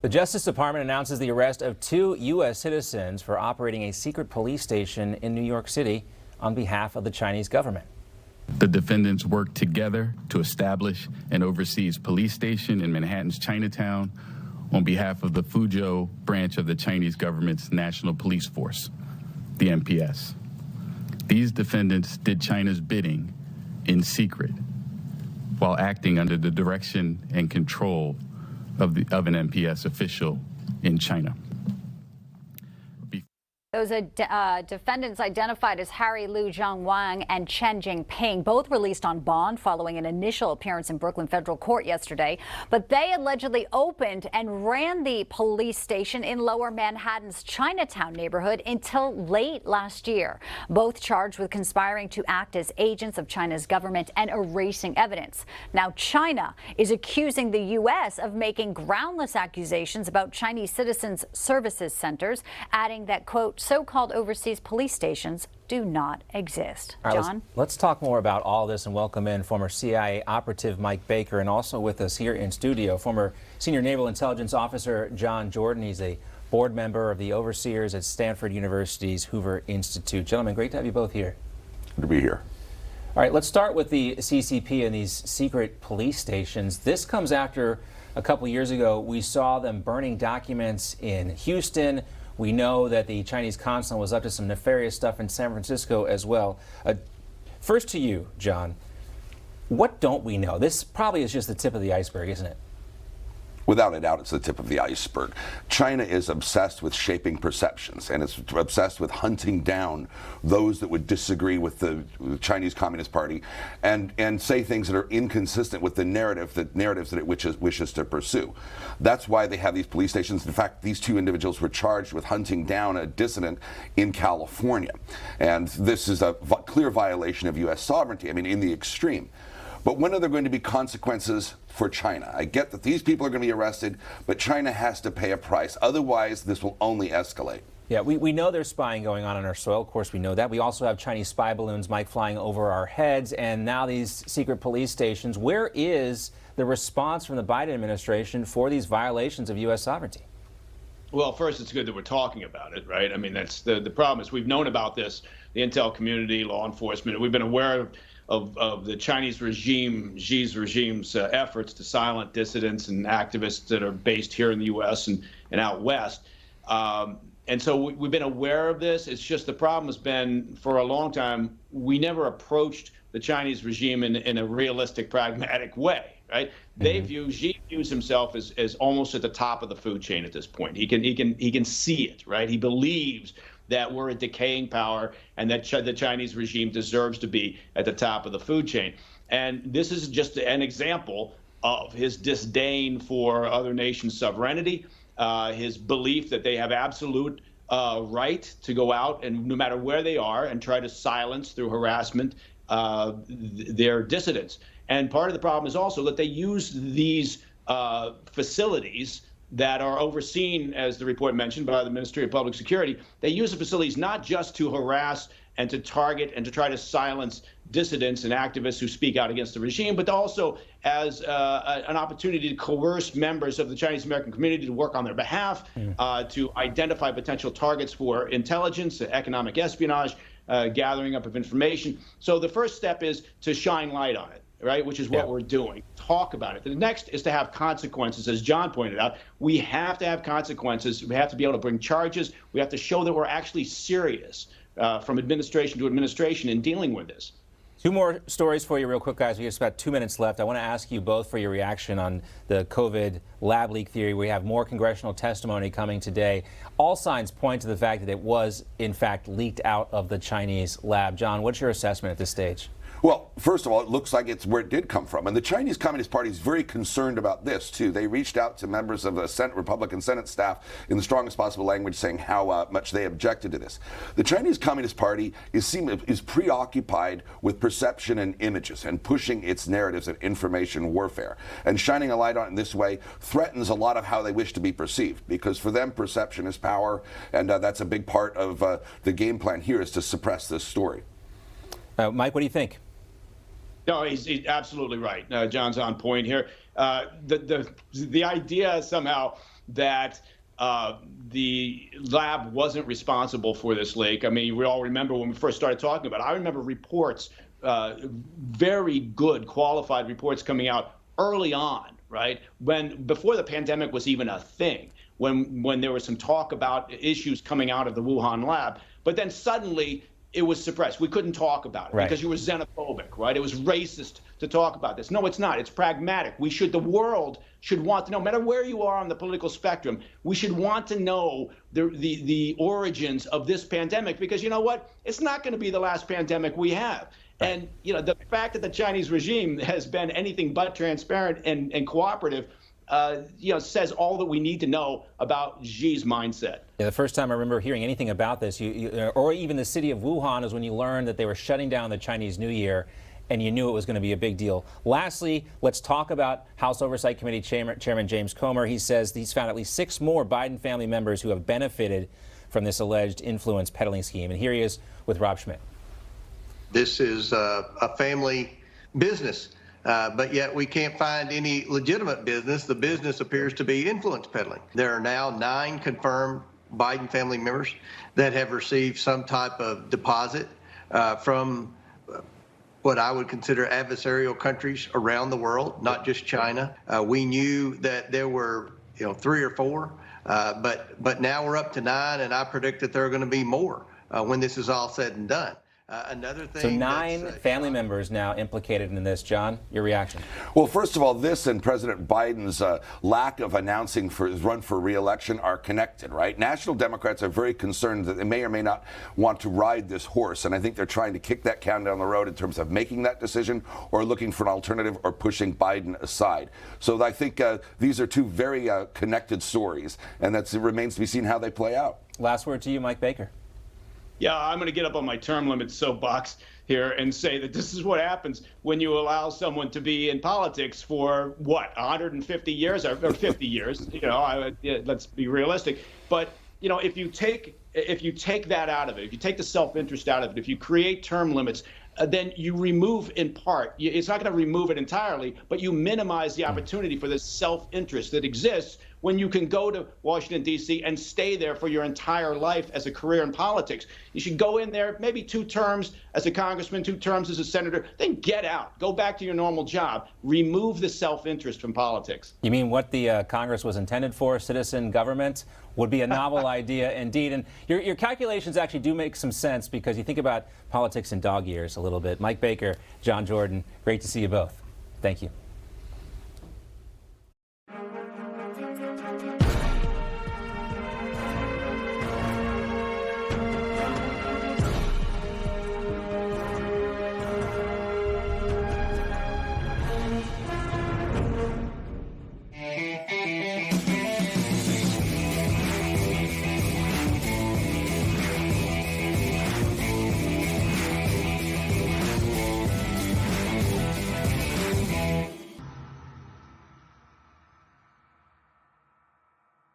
The Justice Department announces the arrest of 2 U.S. citizens for operating a secret police station in New York City on behalf of the Chinese government. The defendants worked together to establish an overseas police station in Manhattan's Chinatown on behalf of the Fuzhou branch of the Chinese government's National Police Force, the NPS. These defendants did China's bidding in secret while acting under the direction and control of an NPS official in China. Those defendants identified as Harry Liu Zhongwang and Chen Jingping, both released on bond following an initial appearance in Brooklyn federal court yesterday. But they allegedly opened and ran the police station in Lower Manhattan's Chinatown neighborhood until late last year. Both charged with conspiring to act as agents of China's government and erasing evidence. Now, China is accusing the U.S. of making groundless accusations about Chinese citizens' services centers, adding that, quote, so-called overseas police stations do not exist. All right, John? Let's talk more about all this and welcome in former CIA Operative Mike Baker, and also with us here in studio, former Senior Naval Intelligence Officer John Jordan. He's a board member of the Overseers at Stanford University's Hoover Institute. Gentlemen, great to have you both here. Good to be here. All right, let's start with the CCP and these secret police stations. This comes after a couple years ago we saw them burning documents in Houston. We know that the Chinese consulate was up to some nefarious stuff in San Francisco as well. First to you, John, what don't we know? This probably is just the tip of the iceberg, isn't it? Without a doubt, it's the tip of the iceberg. China is obsessed with shaping perceptions, and it's obsessed with hunting down those that would disagree with the Chinese Communist Party and say things that are inconsistent with the narratives that it wishes to pursue. That's why they have these police stations. In fact, these 2 individuals were charged with hunting down a dissident in California. And this is a clear violation of U.S. sovereignty, I mean, in the extreme. But when are there going to be consequences for China? I get that these people are going to be arrested, but China has to pay a price. Otherwise, this will only escalate. Yeah, we know there's spying going on our soil. Of course, we know that. We also have Chinese spy balloons, Mike, flying over our heads, and now these secret police stations. Where is the response from the Biden administration for these violations of U.S. sovereignty? Well, first, it's good that we're talking about it, right? I mean, that's the problem is we've known about this, the intel community, law enforcement, and we've been aware of the Chinese regime, Xi's regime's efforts to silence dissidents and activists that are based here in the U.S. and out west. And so we've been aware of this. It's just the problem has been, for a long time, we never approached the Chinese regime in a realistic, pragmatic way, right? Xi views himself as almost at the top of the food chain at this point. He can see it, right? He believes that we're a decaying power and that the Chinese regime deserves to be at the top of the food chain. And this is just an example of his disdain for other nations' sovereignty, his belief that they have absolute right to go out and no matter where they are and try to silence through harassment their dissidents. And part of the problem is also that they use these facilities that are overseen, as the report mentioned, by the Ministry of Public Security. They use the facilities not just to harass and to target and to try to silence dissidents and activists who speak out against the regime, but also as an opportunity to coerce members of the Chinese American community to work on their behalf, to identify potential targets for intelligence, economic espionage, gathering up of information. So the first step is to shine light on it, right, which is what we're doing. Talk about it. The next is to have consequences, as John pointed out. We have to have consequences. We have to be able to bring charges. We have to show that we're actually serious from administration to administration in dealing with this. 2 more stories for you real quick, guys. We have just about 2 minutes left. I want to ask you both for your reaction on the COVID lab leak theory. We have more congressional testimony coming today. All signs point to the fact that it was, in fact, leaked out of the Chinese lab. John, what's your assessment at this stage? Well, first of all, it looks like it's where it did come from. And the Chinese Communist Party is very concerned about this, too. They reached out to members of the Republican Senate staff in the strongest possible language saying how much they objected to this. The Chinese Communist Party is preoccupied with perception and images and pushing its narratives of information warfare. And shining a light on it in this way threatens a lot of how they wish to be perceived, because for them, perception is power. And that's a big part of the game plan here, is to suppress this story. Mike, what do you think? No, he's absolutely right. John's on point here. The idea somehow that the lab wasn't responsible for this leak. I mean, we all remember when we first started talking about it. I remember reports, very good, qualified reports coming out early on, right? Before the pandemic was even a thing, when there was some talk about issues coming out of the Wuhan lab, but then suddenly it was suppressed. We couldn't talk about it because you were xenophobic, right? It was racist to talk about this. No, it's not. It's pragmatic. The world should want to know, no matter where you are on the political spectrum, we should want to know the origins of this pandemic, because you know what? It's not going to be the last pandemic we have. And you know, the fact that the Chinese regime has been anything but transparent and cooperative, you know, says all that we need to know about Xi's mindset. Yeah, the first time I remember hearing anything about this, or even the city of Wuhan, is when you learned that they were shutting down the Chinese New Year, and you knew it was going to be a big deal. Lastly, let's talk about House Oversight Committee Chairman James Comer. He says he's found at least 6 more Biden family members who have benefited from this alleged influence peddling scheme. And here he is with Rob Schmidt. This is a family business. But yet we can't find any legitimate business. The business appears to be influence peddling. There are now 9 confirmed Biden family members that have received some type of deposit from what I would consider adversarial countries around the world, not just China. We knew that there were 3 or 4, but now we're up to 9, and I predict that there are going to be more when this is all said and done. Another thing. So 9 family members now implicated in this. John, your reaction? Well, first of all, this and President Biden's lack of announcing for his run for re-election are connected, right? National Democrats are very concerned that they may or may not want to ride this horse, and I think they're trying to kick that can down the road in terms of making that decision or looking for an alternative or pushing Biden aside. So I think these are 2 very connected stories, and it remains to be seen how they play out. Last word to you, Mike Baker. Yeah, I'm going to get up on my term limit soapbox here and say that this is what happens when you allow someone to be in politics for, what, 150 years or 50 years? You know, let's be realistic. But, you know, if you take that out of it, if you take the self-interest out of it, if you create term limits, then you remove in part, it's not going to remove it entirely, but you minimize the opportunity for this self-interest that exists when you can go to Washington, D.C. and stay there for your entire life as a career in politics. You should go in there, maybe 2 terms as a congressman, 2 terms as a senator, then get out. Go back to your normal job. Remove the self-interest from politics. You mean what the Congress was intended for, citizen government? Would be a novel idea indeed. And your calculations actually do make some sense, because you think about politics in dog years a little bit. Mike Baker, John Jordan, great to see you both. Thank you.